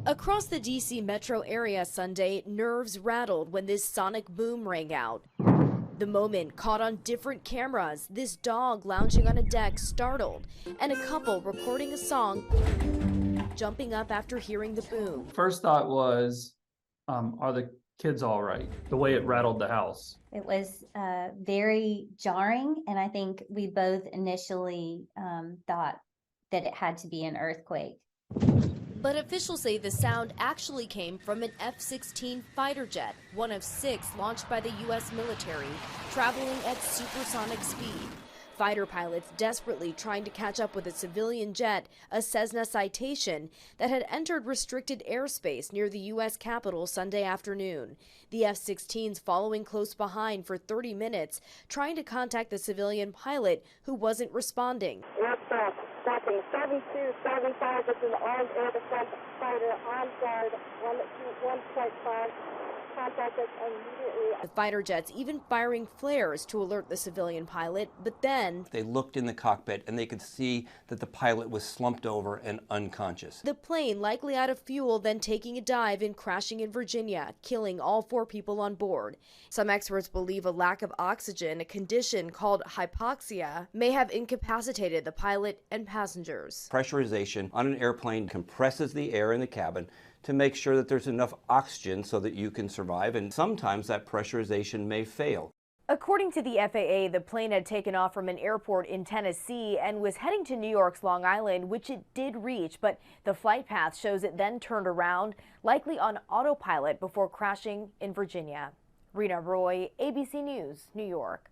Across the D.C. metro area Sunday, nerves rattled when this sonic boom rang out. The moment caught on different cameras, this dog lounging on a deck startled, and a couple recording a song jumping up after hearing the boom. First thought was, are the kids all right? The way it rattled the house. It was very jarring, and I think we both initially thought that it had to be an earthquake. But officials say the sound actually came from an F-16 fighter jet, one of 6 launched by the U.S. military, traveling at supersonic speed. Fighter pilots desperately trying to catch up with a civilian jet, a Cessna Citation, that had entered restricted airspace near the U.S. Capitol Sunday afternoon. The F-16s following close behind for 30 minutes, trying to contact the civilian pilot who wasn't responding. Stopping 72, 75, this is an armed air defense fighter on guard, 1.5. Contact us immediately. The fighter jets even firing flares to alert the civilian pilot, but then they looked in the cockpit and they could see that the pilot was slumped over and unconscious. The plane likely out of fuel, then taking a dive and crashing in Virginia, killing all 4 people on board. Some experts believe a lack of oxygen, a condition called hypoxia, may have incapacitated the pilot and passengers. Pressurization on an airplane compresses the air in the cabin to make sure that there's enough oxygen so that you can survive, and sometimes that pressurization may fail. According to the FAA, the plane had taken off from an airport in Tennessee and was heading to New York's Long Island, which it did reach, but the flight path shows it then turned around, likely on autopilot, before crashing in Virginia. Rena Roy, ABC News, New York.